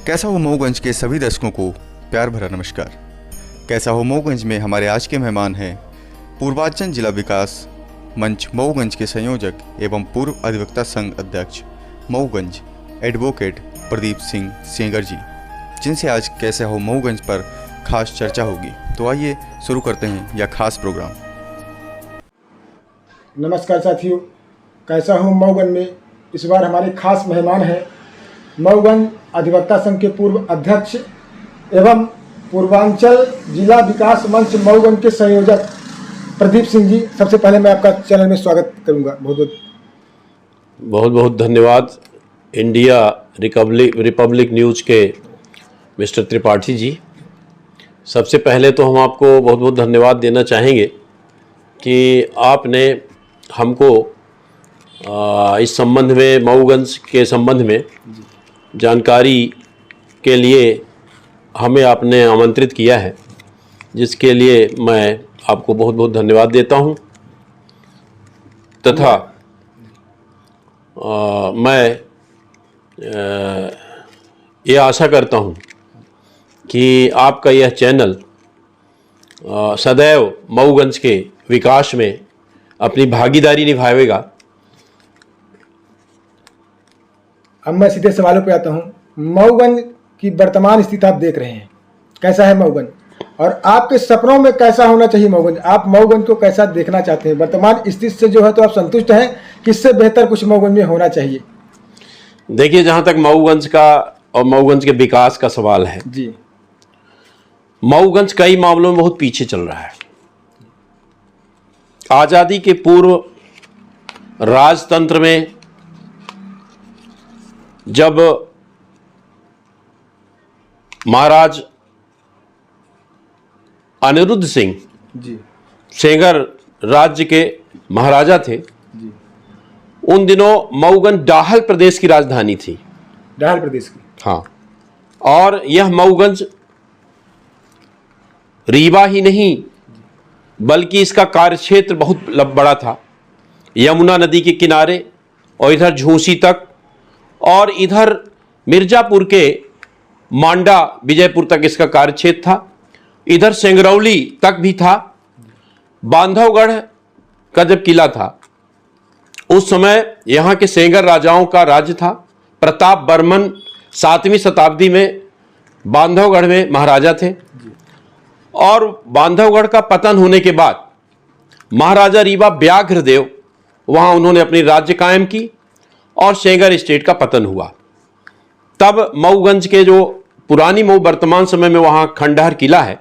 कैसा हो मऊगंज के सभी दर्शकों को प्यार भरा नमस्कार। कैसा हो मऊगंज में हमारे आज के मेहमान हैं पूर्वांचल जिला विकास मंच मऊगंज के संयोजक एवं पूर्व अधिवक्ता संघ अध्यक्ष मऊगंज एडवोकेट प्रदीप सिंह सेंगर जी, जिनसे आज कैसा हो मऊगंज पर खास चर्चा होगी। तो आइए शुरू करते हैं यह खास प्रोग्राम। नमस्कार साथियों, कैसा हो मऊगंज में इस बार हमारे खास मेहमान हैं मऊगंज अधिवक्ता संघ के पूर्व अध्यक्ष एवं पूर्वांचल जिला विकास मंच मऊगंज के संयोजक प्रदीप सिंह जी। सबसे पहले मैं आपका चैनल में स्वागत करूंगा। बहुत बहुत धन्यवाद इंडिया रिपब्लिक न्यूज़ के मिस्टर त्रिपाठी जी। सबसे पहले तो हम आपको बहुत बहुत धन्यवाद देना चाहेंगे कि आपने हमको इस संबंध में मऊगंज के संबंध में जानकारी के लिए हमें आपने आमंत्रित किया है, जिसके लिए मैं आपको बहुत बहुत धन्यवाद देता हूं तथा मैं ये आशा करता हूं कि आपका यह चैनल सदैव मऊगंज के विकास में अपनी भागीदारी निभाएगा। अब मैं सीधे सवालों पे आता हूँ। मऊगंज की वर्तमान स्थिति आप देख रहे हैं, कैसा है मऊगंज, और आपके सपनों में कैसा होना चाहिए मऊगंज? आप मऊगंज को कैसा देखना चाहते हैं? वर्तमान स्थिति से जो है तो आप संतुष्ट हैं, किससे बेहतर कुछ मऊगंज में होना चाहिए? देखिए, जहाँ तक मऊगंज का और मऊगंज के विकास का सवाल है जी, मऊगंज कई मामलों में बहुत पीछे चल रहा है। आज़ादी के पूर्व राजतंत्र में जब महाराज अनिरुद्ध सिंह जी, सेंगर राज्य के महाराजा थे, जी, उन दिनों मऊगंज डाहल प्रदेश की राजधानी थी। डाहल प्रदेश की? हाँ, और यह मऊगंज रीवा ही नहीं बल्कि इसका कार्यक्षेत्र बहुत बड़ा था। यमुना नदी के किनारे और इधर झूसी तक और इधर मिर्जापुर के मांडा विजयपुर तक इसका कार्यक्षेत्र था। इधर सेंगरौली तक भी था। बांधवगढ़ का जब किला था उस समय यहाँ के सेंगर राजाओं का राज्य था। प्रताप बर्मन 7वीं शताब्दी में बांधवगढ़ में महाराजा थे और बांधवगढ़ का पतन होने के बाद महाराजा रीवा व्याघ्रदेव वहाँ उन्होंने अपनी राज्य कायम की और सेंगर स्टेट का पतन हुआ। तब मऊगंज के जो पुरानी मऊ वर्तमान समय में वहाँ खंडहर किला है,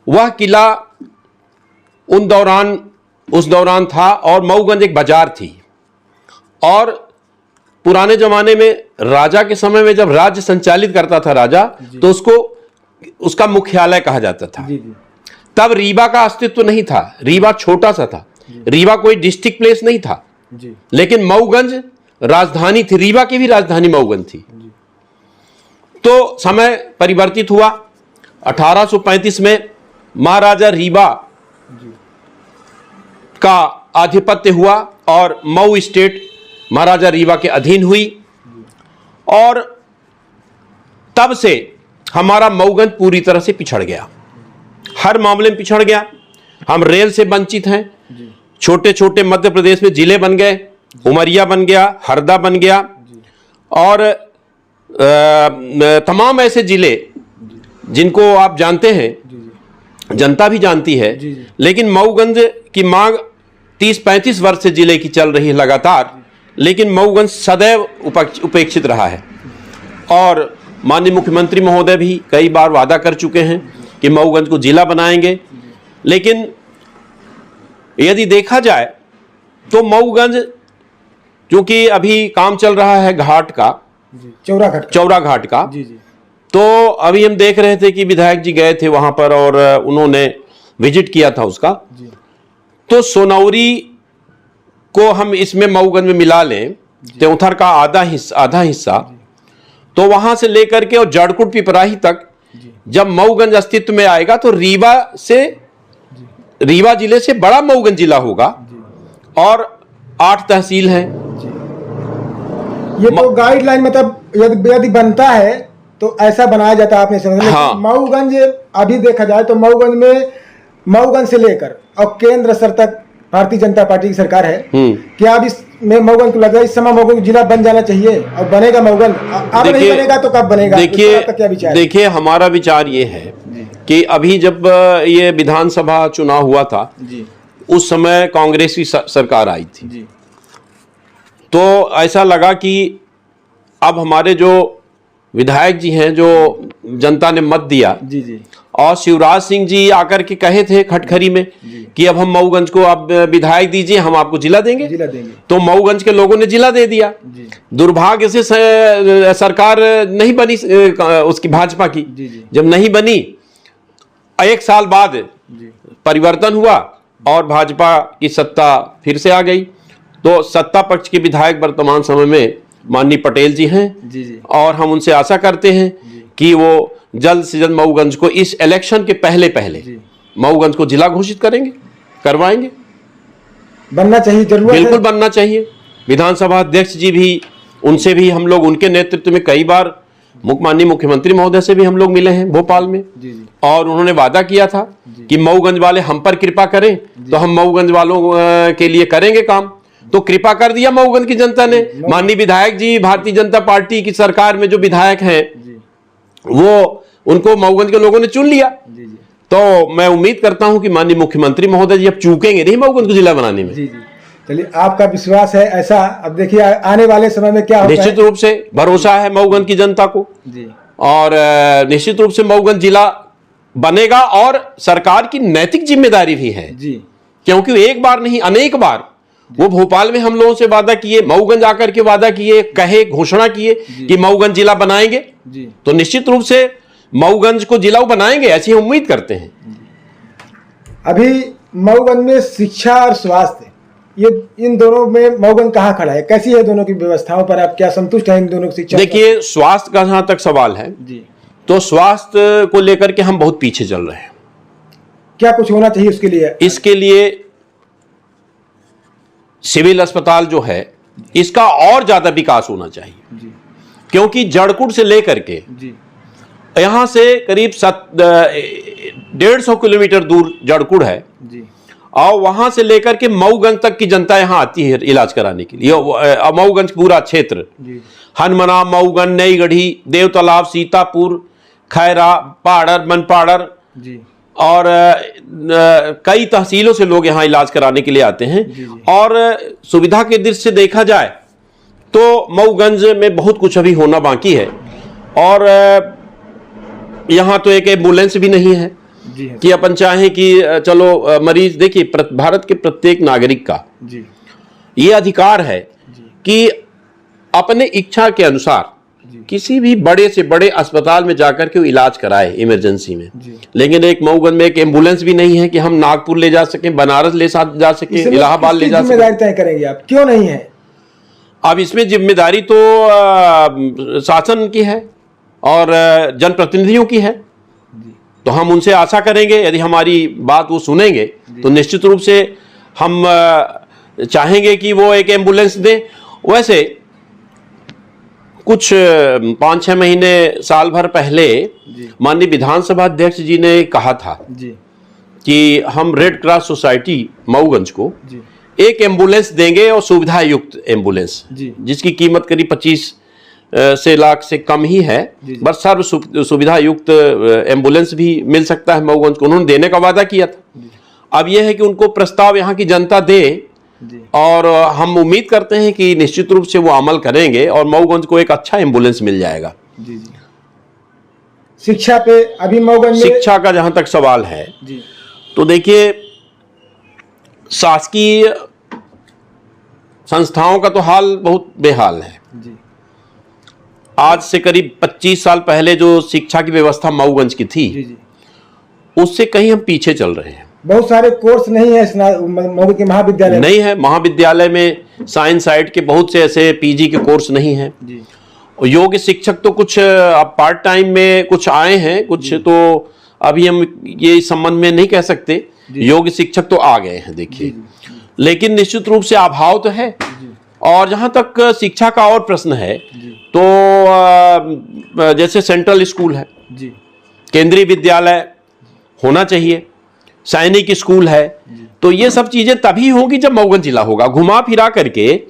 वह किला उस दौरान था और मऊगंज एक बाजार थी। और पुराने जमाने में राजा के समय में जब राज्य संचालित करता था राजा, तो उसका मुख्यालय कहा जाता था। तब रीवा का अस्तित्व नहीं था, रीवा छोटा सा था, रीवा कोई डिस्ट्रिक्ट प्लेस नहीं था जी, लेकिन मऊगंज राजधानी थी। रीवा की भी राजधानी मऊगंज थी। तो समय परिवर्तित हुआ। 1835 में महाराजा रीवा का आधिपत्य हुआ और मऊ स्टेट महाराजा रीवा के अधीन हुई और तब से हमारा मऊगंज पूरी तरह से पिछड़ गया, हर मामले में पिछड़ गया। हम रेल से वंचित हैं। छोटे छोटे मध्य प्रदेश में जिले बन गए, उमरिया बन गया, हरदा बन गया और तमाम ऐसे जिले जिनको आप जानते हैं, जनता भी जानती है। लेकिन मऊगंज की मांग 30-35 वर्ष से जिले की चल रही है लगातार, लेकिन मऊगंज सदैव उपेक्षित रहा है। और माननीय मुख्यमंत्री महोदय भी कई बार वादा कर चुके हैं कि मऊगंज को जिला बनाएंगे। लेकिन यदि देखा जाए तो मऊगंज, क्योंकि अभी काम चल रहा है घाट का, चौरा घाट का, तो अभी हम देख रहे थे कि विधायक जी गए थे वहां पर और उन्होंने विजिट किया था उसका। तो सोनौरी को हम इसमें मऊगंज में मिला लें, त्योंथर का आधा हिस्सा, तो वहां से लेकर के और जड़कुट पिपराही तक जब मऊगंज अस्तित्व में आएगा तो रीवा जिले से बड़ा मऊगंज जिला होगा और 8 तहसील हैं। ये तो गाइडलाइन मतलब यदि बनता है तो ऐसा बनाया जाता है आपने समझ। हाँ। मऊगंज अभी देखा जाए तो मऊगंज से लेकर और केंद्र स्तर तक भारतीय जनता पार्टी की सरकार है। क्या अब इसमें मऊगंज को लग रहा है इस समय मऊगंज जिला बन जाना चाहिए और बनेगा मऊगंज? अब नहीं बनेगा तो कब बनेगा? क्या विचार? देखिए हमारा विचार ये है कि अभी जब ये विधानसभा चुनाव हुआ था उस समय कांग्रेस की सरकार आई थी, तो ऐसा लगा कि अब हमारे जो विधायक जी हैं, जो जनता ने मत दिया, और शिवराज सिंह जी आकर के कहे थे खटखरी में कि अब हम मऊगंज को आप विधायक दीजिए, हम आपको जिला देंगे। तो मऊगंज के लोगों ने जिला दे दिया। दुर्भाग्य से सरकार नहीं बनी उसकी, भाजपा की। जब नहीं बनी, एक साल बाद परिवर्तन हुआ और भाजपा की सत्ता फिर से आ गई। तो सत्ता पक्ष के विधायक वर्तमान समय में माननीय पटेल जी हैं, और हम उनसे आशा करते हैं कि वो जल्द से जल्द मऊगंज को इस इलेक्शन के पहले मऊगंज को जिला घोषित करेंगे, करवाएंगे। बनना चाहिए, जरूर बिल्कुल बनना चाहिए। विधानसभा अध्यक्ष जी भी, उनसे भी हम लोग उनके नेतृत्व में कई बार माननीय मुख्यमंत्री महोदय से भी हम लोग मिले हैं भोपाल में, और उन्होंने वादा किया था कि मऊगंज वाले हम पर कृपा करें तो हम मऊगंज वालों के लिए करेंगे काम। तो कृपा कर दिया मऊगंज की जनता ने। माननीय विधायक जी, भारतीय जनता पार्टी की सरकार में जो विधायक हैं वो, उनको मऊगंज के लोगों ने चुन लिया। तो मैं उम्मीद करता हूं कि माननीय मुख्यमंत्री महोदय जी अब चूकेंगे नहीं मऊगंज को जिला बनाने में। चलिए, आपका विश्वास है ऐसा। अब देखिए आने वाले समय में क्या होता है। निश्चित रूप से भरोसा है मऊगंज की जनता को, और निश्चित रूप से मऊगंज जिला बनेगा, और सरकार की नैतिक जिम्मेदारी भी है, क्योंकि एक बार नहीं अनेक बार वो भोपाल में हम लोगों से वादा किए, मऊगंज आकर के वादा किए, कहे, घोषणा किए कि मऊगंज जिला बनाएंगे। तो निश्चित रूप से मऊगंज को जिला बनाएंगे, ऐसी उम्मीद करते हैं। अभी मऊगंज में शिक्षा और स्वास्थ्य, ये इन दोनों में मऊगंज कहाँ खड़ा है? कैसी है दोनों की व्यवस्थाओं पर? आप क्या संतुष्ट हैं इन दोनों की शिक्षा? देखिए, स्वास्थ्य का जहां तक सवाल है तो स्वास्थ्य को लेकर के हम बहुत पीछे चल रहे हैं। क्या कुछ होना चाहिए उसके लिए? इसके लिए सिविल अस्पताल जो है इसका और ज्यादा विकास होना चाहिए, क्योंकि जड़कुट से लेकर के यहां से करीब 150 किलोमीटर दूर जड़कुट है, और वहां से लेकर के मऊगंज तक की जनता यहां आती है इलाज कराने के लिए। मऊगंज पूरा क्षेत्र, हनुमना, मऊगंज, नई गढ़ी, देवतालाब, सीतापुर, खैरा, पाड़र, मनपाड़र, और कई तहसीलों से लोग यहाँ इलाज कराने के लिए आते हैं। और सुविधा के दृष्टि से देखा जाए तो मऊगंज में बहुत कुछ अभी होना बाकी है। और यहाँ तो एक एम्बुलेंस भी नहीं है कि अपन चाहें कि चलो मरीज। देखिए, भारत के प्रत्येक नागरिक का ये अधिकार है कि अपने इच्छा के अनुसार किसी भी बड़े से बड़े अस्पताल में जाकर के वो इलाज कराए इमरजेंसी में। लेकिन एक मऊगंज में एक एम्बुलेंस भी नहीं है कि हम नागपुर ले जा सकें, बनारस ले जा सकें, इलाहाबाद ले जा सकें। जिम्मेदारी तय करेंगे आप, क्यों नहीं है? अब इसमें जिम्मेदारी तो शासन की है और जनप्रतिनिधियों की है। तो हम उनसे आशा करेंगे, यदि हमारी बात वो सुनेंगे तो निश्चित रूप से हम चाहेंगे कि वो एक एम्बुलेंस दें। वैसे कुछ 5-6 महीने, साल भर पहले माननीय विधानसभा अध्यक्ष जी ने कहा था कि हम रेड क्रॉस सोसाइटी मऊगंज को एक एम्बुलेंस देंगे, और सुविधा युक्त एम्बुलेंस, जिसकी कीमत करीब 25 से लाख से कम ही है, बस सर्व सुविधा युक्त एम्बुलेंस भी मिल सकता है मऊगंज को। उन्होंने देने का वादा किया था। अब यह है कि उनको प्रस्ताव यहाँ की जनता दे, और हम उम्मीद करते हैं कि निश्चित रूप से वो अमल करेंगे और मऊगंज को एक अच्छा एम्बुलेंस मिल जाएगा। शिक्षा पे अभी मऊगंज में, शिक्षा का जहां तक सवाल है तो देखिए, शासकीय संस्थाओं का तो हाल बहुत बेहाल है। आज से करीब 25 साल पहले जो शिक्षा की व्यवस्था मऊगंज की थी, उससे कहीं हम पीछे चल रहे हैं। बहुत सारे कोर्स नहीं है मऊगंज के महाविद्यालय नहीं है। महाविद्यालय में साइंस साइड के बहुत से ऐसे पीजी के कोर्स नहीं है। और योग शिक्षक तो कुछ अब पार्ट टाइम में कुछ आए हैं, कुछ तो अभी हम ये इस संबंध में नहीं कह सकते। योग शिक्षक तो आ गए हैं, देखिए। लेकिन निश्चित रूप से अभाव तो है। और जहां तक शिक्षा का और प्रश्न है तो जैसे सेंट्रल स्कूल है जी, केंद्रीय विद्यालय होना चाहिए, सैनिक स्कूल है, तो ये सब चीजें तभी होंगी जब मऊगंज जिला होगा। घुमा फिरा करके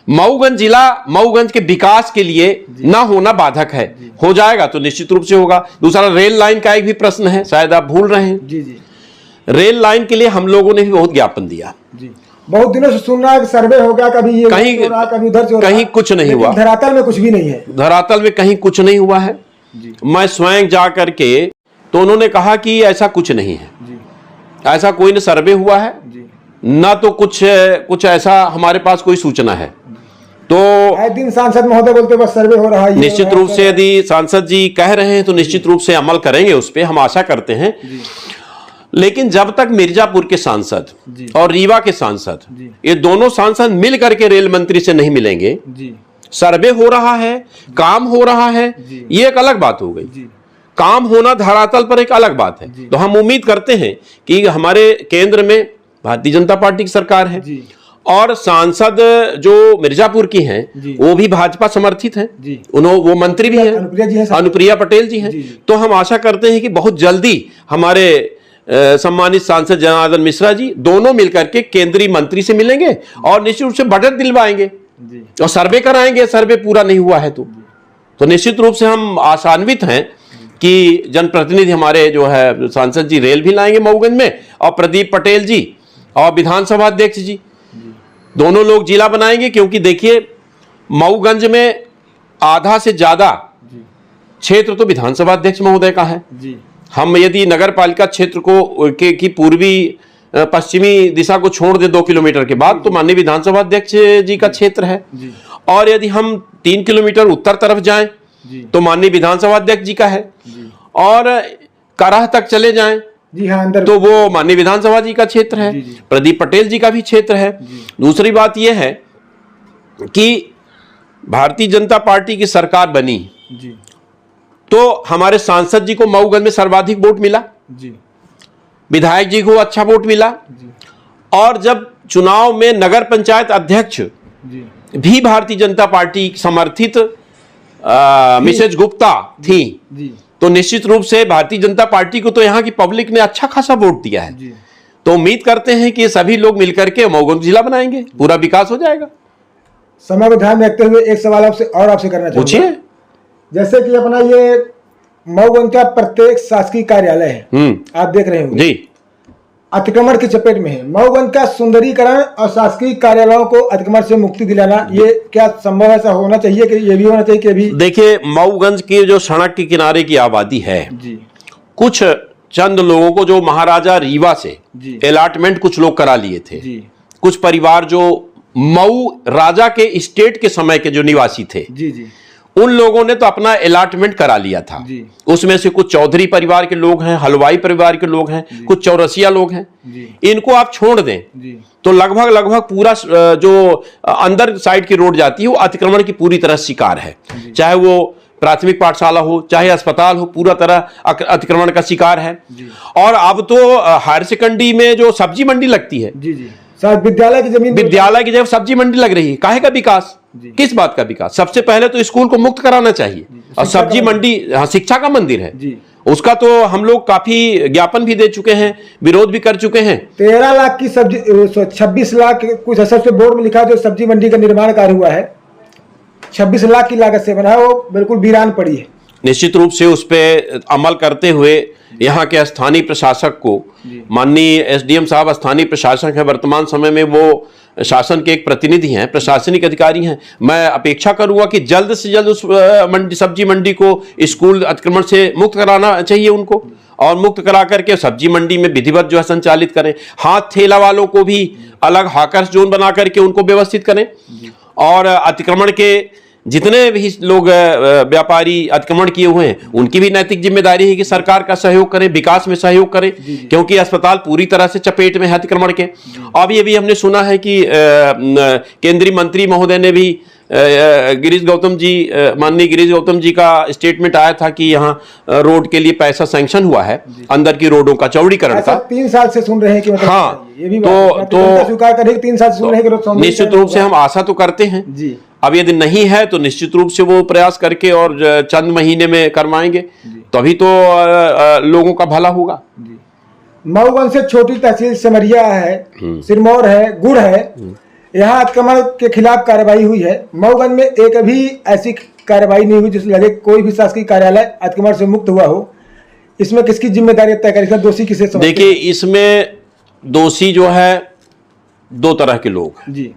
मऊगंज जिला मऊगंज के विकास के लिए ना होना बाधक है, हो जाएगा तो निश्चित रूप से होगा। दूसरा रेल लाइन का एक भी प्रश्न है, शायद आप भूल रहे हैं। जी जी, रेल लाइन के लिए हम लोगों ने भी बहुत ज्ञापन दिया। जी, बहुत दिनों से सुन रहा है कि सर्वे हो गया, कभी ये कहीं हो रहा, कभी उधर से हो रहा, कहीं कुछ नहीं हुआ, धरातल में कुछ भी नहीं है। धरातल में कहीं कुछ नहीं हुआ है। मैं स्वयं जा करके तो उन्होंने कहा कि ऐसा कुछ नहीं है, ऐसा कोई न सर्वे हुआ है ना तो कुछ ऐसा हमारे पास कोई सूचना है। तो आए दिन सांसद महोदय बोलते बस सर्वे हो रहा है। निश्चित रूप से यदि सांसद जी कह रहे हैं तो निश्चित रूप से अमल करेंगे उस पर, हम आशा करते हैं। लेकिन जब तक मिर्जापुर के सांसद और रीवा के सांसद, ये दोनों सांसद मिल करके रेल मंत्री से नहीं मिलेंगे, सर्वे हो रहा है, काम हो रहा है, ये एक अलग बात हो गई। काम होना धरातल पर एक अलग बात है। तो हम उम्मीद करते हैं कि हमारे केंद्र में भारतीय जनता पार्टी की सरकार है और सांसद जो मिर्जापुर की हैं वो भी भाजपा समर्थित हैं, वो मंत्री भी हैं, अनुप्रिया पटेल जी हैं। तो हम आशा करते हैं कि बहुत जल्दी हमारे सम्मानित सांसद जनार्दन मिश्रा जी दोनों मिलकर के केंद्रीय मंत्री से मिलेंगे और निश्चित रूप से बजट दिलवाएंगे और सर्वे कराएंगे। सर्वे पूरा नहीं हुआ है तो निश्चित रूप से हम आशान्वित हैं कि जनप्रतिनिधि हमारे जो है सांसद जी रेल भी लाएंगे मऊगंज में, और प्रदीप पटेल जी और विधानसभा अध्यक्ष जी दोनों लोग जिला बनाएंगे। क्योंकि देखिए मऊगंज में आधा से ज्यादा क्षेत्र तो विधानसभा अध्यक्ष महोदय का है। हम यदि नगर पालिका क्षेत्र को की पूर्वी पश्चिमी दिशा को छोड़ दे 2 किलोमीटर के बाद तो माननीय विधानसभा अध्यक्ष जी का क्षेत्र है। और यदि हम 3 किलोमीटर उत्तर तरफ जाएं तो माननीय विधानसभा अध्यक्ष जी का है, और कराह तक चले जाएं जी हाँ अंदर तो वो माननीय विधानसभा जी का क्षेत्र है, प्रदीप पटेल जी का भी क्षेत्र है। दूसरी बात यह है कि भारतीय जनता पार्टी की सरकार बनी तो हमारे सांसद जी को मऊगंज में सर्वाधिक वोट मिला, विधायक जी को अच्छा वोट मिला, और जब चुनाव में नगर पंचायत अध्यक्ष भी भारतीय जनता पार्टी समर्थित मिसेज गुप्ता थी, तो निश्चित रूप से भारतीय जनता पार्टी को तो यहाँ की पब्लिक ने अच्छा खासा वोट दिया है। तो उम्मीद करते हैं कि सभी लोग मिलकर के मऊगंज जिला बनाएंगे, पूरा विकास हो जाएगा। समय को ध्यान में रखते हुए एक सवाल आपसे करना चाहूंगा। पूछिए। जैसे कि अपना ये मऊगंज का प्रत्येक शासकीय कार्यालय है, आप देख रहे होंगे जी, अतिक्रमण की चपेट में है। मऊगंज का सुंदरीकरण और शासकीय कार्यालयों को अतिक्रमण से मुक्ति दिलाना, ये क्या संभव है? ऐसा होना चाहिए कि ये भी होना चाहिए कि भी? देखिए मऊगंज की जो सड़क के किनारे की आबादी है, कुछ चंद लोगों को जो महाराजा रीवा से अलॉटमेंट कुछ लोग करा लिए थे, कुछ परिवार जो मऊ राजा के स्टेट के समय के जो निवासी थे, उन लोगों ने तो अपना अलॉटमेंट करा लिया था। उसमें से कुछ चौधरी परिवार के लोग हैं, हलवाई परिवार के लोग हैं, कुछ चौरसिया लोग हैं। इनको आप छोड़ दें तो लगभग पूरा जो अंदर साइड की रोड जाती है वो अतिक्रमण की पूरी तरह शिकार है। चाहे वो प्राथमिक पाठशाला हो, चाहे अस्पताल हो, पूरा तरह अतिक्रमण का शिकार है। और अब तो हायर सेकेंडरी में जो सब्जी मंडी लगती है, विद्यालय की जगह सब्जी मंडी लग रही है। काहे का विकास? किस बात का विकास? सबसे पहले तो स्कूल को मुक्त कराना चाहिए, और सब्जी मंडी शिक्षा का मंदिर है, उसका तो हम लोग काफी ज्ञापन भी दे चुके हैं, विरोध भी कर चुके हैं। 13 लाख की सब्जी, 26 लाख कुछ असर से बोर्ड में लिखा जो सब्जी मंडी का निर्माण कार्य हुआ है, 26 लाख की लागत से बना है, वो बिल्कुल वीरान पड़ी है। निश्चित रूप से उस पर अमल करते हुए यहाँ के स्थानीय प्रशासक को, माननीय एसडीएम साहब स्थानीय प्रशासक है, वर्तमान समय में वो शासन के एक प्रतिनिधि हैं, प्रशासनिक अधिकारी हैं। मैं अपेक्षा करूंगा कि जल्द से जल्द उस सब्जी मंडी को स्कूल अतिक्रमण से मुक्त कराना चाहिए उनको, और मुक्त करा करके सब्जी मंडी में विधिवत जो है संचालित करें। हाथ ठेला वालों को भी अलग हाकर्स जोन बना करके उनको व्यवस्थित करें, और अतिक्रमण के जितने भी लोग व्यापारी अतिक्रमण किए हुए हैं उनकी भी नैतिक जिम्मेदारी है कि सरकार का सहयोग करें, विकास में सहयोग करें, क्योंकि अस्पताल पूरी तरह से चपेट में है अतिक्रमण के। अब ये भी हमने सुना है कि केंद्रीय मंत्री महोदय ने भी गिरीश गौतम जी, माननीय गिरीश गौतम जी का स्टेटमेंट आया था कि यहाँ रोड के लिए पैसा सैंक्शन हुआ है, अंदर की रोडों का चौड़ीकरण का। 3 साल से सुन रहे हैं कि मतलब हाँ, ये भी तो स्वीकार करें 3 साल से सुन रहे हैं कि निश्चित रूप से हम आशा तो करते हैं जी। अब यदि नहीं है तो निश्चित रूप से वो प्रयास करके और चंद महीने में करवाएंगे, तभी तो लोगों का भला होगा। मऊगंज से छोटी तहसील सिमरिया है, सिरमौर है, गुड़ है, यहाँ अतिक्रमण के खिलाफ कार्रवाई हुई है। मऊगंज में एक भी ऐसी कार्रवाई नहीं हुई जिससे लगे कोई भी शासकीय कार्यालय अतिक्रमण से मुक्त हुआ हो। इसमें किसकी जिम्मेदारी तय करें, दोषी किसे समझते हैं? देखिए, इसमें दोषी जो है 2 तरह के लोग हैं जी।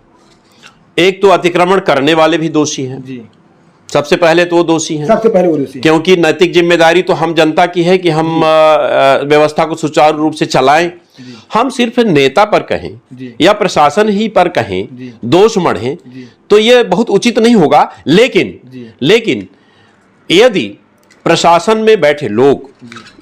एक तो अतिक्रमण करने वाले भी दोषी हैं जी, सबसे पहले तो वो दोषी हैं, सबसे पहले वो दोषी, क्योंकि नैतिक जिम्मेदारी तो हम जनता की है कि हम व्यवस्था को सुचारू रूप से चलाएं। हम सिर्फ नेता पर कहें या प्रशासन ही पर कहें, दोष मढ़ें, तो ये बहुत उचित नहीं होगा। लेकिन यदि प्रशासन में बैठे लोग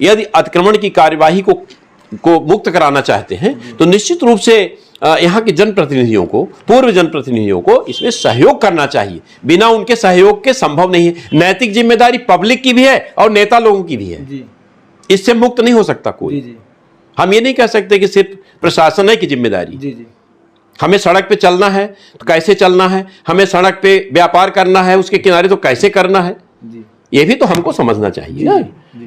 यदि अतिक्रमण की कार्यवाही को मुक्त कराना चाहते हैं तो निश्चित रूप से यहाँ के जनप्रतिनिधियों को, पूर्व जनप्रतिनिधियों को इसमें सहयोग करना चाहिए। बिना उनके सहयोग के संभव नहीं है। नैतिक जिम्मेदारी पब्लिक की भी है और नेता लोगों की भी है, इससे मुक्त नहीं हो सकता कोई। हम ये नहीं कह सकते कि सिर्फ प्रशासन है की जिम्मेदारी। हमें सड़क पे चलना है तो कैसे चलना है, हमें सड़क पे व्यापार करना है उसके किनारे तो कैसे करना है, ये भी तो हमको समझना चाहिए।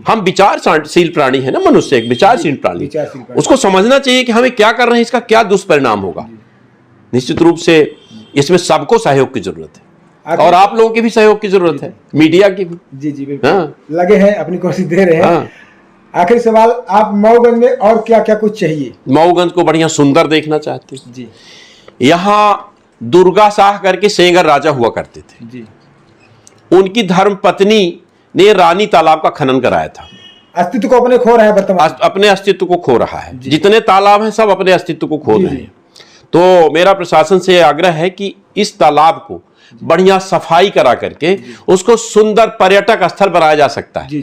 हम विचारशील प्राणी है ना, मनुष्य एक विचारशील प्राणी, उसको समझना चाहिए कि हमें क्या कर रहे हैं, इसका क्या दुष्परिणाम होगा। निश्चित रूप से इसमें सबको सहयोग की जरूरत है और आप लोगों की भी सहयोग की जरूरत है, मीडिया की भी। जी बिल्कुल, लगे हैं, अपनी कोशिश दे रहे हैं। आखिरी सवाल, आप मऊगंज में और क्या क्या कुछ चाहिए? मऊगंज को बढ़िया सुंदर देखना चाहते हैं जी। यहाँ दुर्गा शाह करके सेंगर राजा हुआ करते थे जी। उनकी धर्म पत्नी ने रानी तालाब का खनन कराया था। अस्तित्व को अपने खो रहा है वर्तमान, अपने अस्तित्व को खो रहा है। जितने तालाब हैं सब अपने अस्तित्व को खो रहे हैं। तो मेरा प्रशासन से आग्रह है कि इस तालाब को बढ़िया सफाई करा करके उसको सुंदर पर्यटक स्थल बनाया जा सकता है।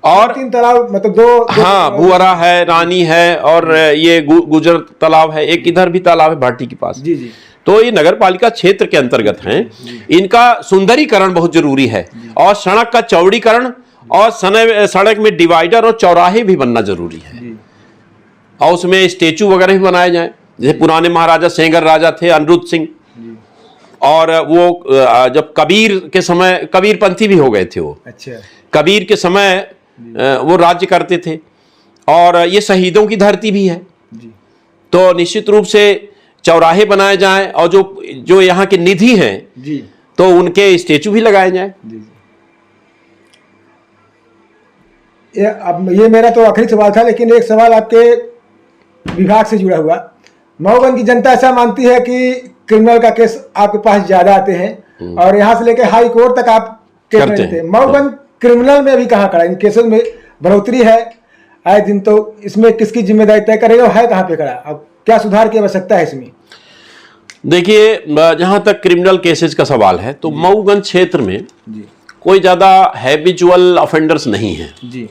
और 3 तालाब मतलब दो हाँ, भुअरा है, रानी है और ये गुजर तालाब है, एक इधर भी तालाब है भाटी के पास। जी। तो ये नगर पालिका क्षेत्र के अंतर्गत हैं। इनका सुंदरीकरण बहुत जरूरी है और सड़क का चौड़ीकरण और सड़क में डिवाइडर और चौराहे भी बनना जरूरी है और उसमें स्टेचू वगैरह भी बनाए जाएं। जैसे पुराने महाराजा सेंगर राजा थे अनिरुद्ध सिंह, और वो जब कबीर के समय, कबीर पंथी भी हो गए थे वो। अच्छा। कबीर के समय वो राज्य करते थे और ये शहीदों की धरती भी है। तो निश्चित रूप से चौराहे बनाए जाएं और जो यहाँ के निधि हैं जी, तो उनके स्टेचू भी लगाए जाएं। ये मेरा तो आखिरी सवाल था, लेकिन एक सवाल आपके विभाग से जुड़ा हुआ। मऊगंज की जनता ऐसा मानती है कि क्रिमिनल का केस आपके पास ज्यादा आते हैं और यहाँ से लेकर हाई कोर्ट तक आप केस लेते हैं। मऊगंज क्रिमिनल में अभी कहाँ खड़ा है? इन केसेस में बढ़ोतरी है आए दिन, तो इसमें किसकी जिम्मेदारी तय करेगा, है कहाँ पे खड़ा? अब क्या सुधार की आवश्यकता है इसमें? देखिए, जहां तक क्रिमिनल केसेस का सवाल है तो मऊगंज क्षेत्र में कोई ज्यादा हैबिचुअल ऑफेंडर्स नहीं है जी,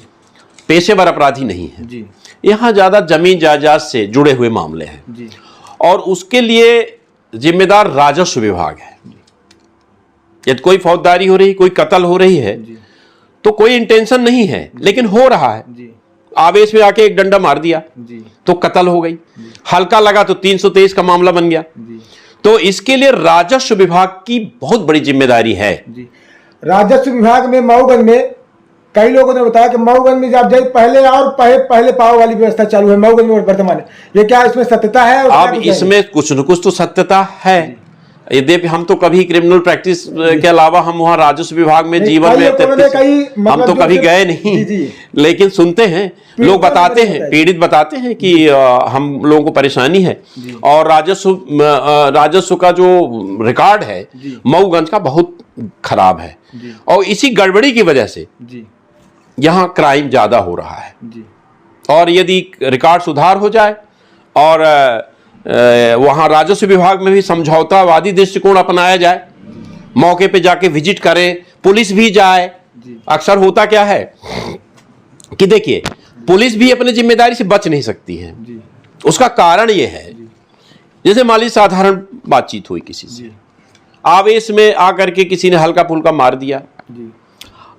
पेशेवर अपराधी नहीं है जी। यहाँ ज्यादा जमीन जायदाद से जुड़े हुए मामले हैं जी, और उसके लिए जिम्मेदार राजस्व विभाग है। यदि कोई फौजदारी हो रही, कोई कत्ल हो रही है तो कोई इंटेंशन नहीं है लेकिन हो रहा है, आवेश में आके एक डंडा मार दिया तो कत्ल हो गई, हल्का लगा तो 323 का मामला बन गया। तो इसके लिए राजस्व विभाग की बहुत बड़ी जिम्मेदारी है। राजस्व विभाग में मऊगंज में कई लोगों ने बताया कि मऊगंज में जब जाए पहले और पहले पाव वाली व्यवस्था चालू है मऊगंज में वर्तमान है। ये क्या इसमें सत्यता है? अब इसमें कुछ न कुछ तो सत्यता है। यद्यपि हम तो कभी क्रिमिनल प्रैक्टिस के अलावा हम वहाँ राजस्व विभाग में जीवन में हम तो कभी गए नहीं, लेकिन सुनते हैं, लोग बताते हैं, पीड़ित बताते हैं कि हम लोगों को परेशानी है और राजस्व का जो रिकॉर्ड है मऊगंज का बहुत खराब है और इसी गड़बड़ी की वजह से यहाँ क्राइम ज्यादा हो रहा है। और यदि रिकॉर्ड सुधार हो जाए और वहाँ राजस्व विभाग में भी समझौतावादी दृष्टिकोण अपनाया जाए, मौके पे जाके विजिट करें, पुलिस भी जाए। अक्सर होता क्या है कि देखिए, पुलिस भी अपनी जिम्मेदारी से बच नहीं सकती है। उसका कारण ये है, जैसे मान लीजिए साधारण बातचीत हुई किसी से आवेश में आकर के किसी ने हल्का फुल्का मार दिया, जी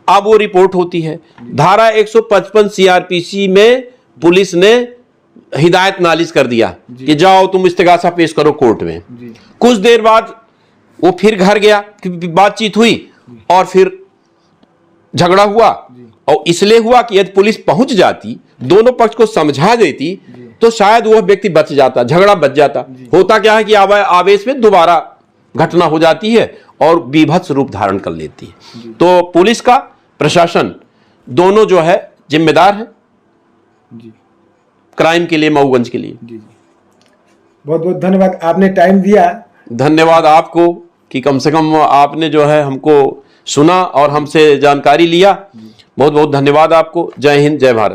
अब वो रिपोर्ट होती है। धारा 155 सीआरपीसी में पुलिस ने हिदायत नालिश कर दिया कि जाओ तुम इस्तेगासा पेश करो कोर्ट में। जी कुछ देर बाद वो फिर घर गया, बातचीत हुई और फिर झगड़ा हुआ, और इसलिए हुआ कि यदि पुलिस पहुंच जाती, दोनों पक्ष को समझा देती, तो शायद वह व्यक्ति बच जाता, झगड़ा बच जाता। होता क्या है कि आवेश में दोबारा घटना हो जाती है और बीभत्स रूप धारण कर लेती है। तो पुलिस का, प्रशासन दोनों जो है जिम्मेदार है जी क्राइम के लिए, मऊगंज के लिए। जी बहुत बहुत धन्यवाद, आपने टाइम दिया। धन्यवाद आपको कि कम से कम आपने जो है हमको सुना और हमसे जानकारी लिया। बहुत बहुत धन्यवाद आपको। जय हिंद, जय भारत।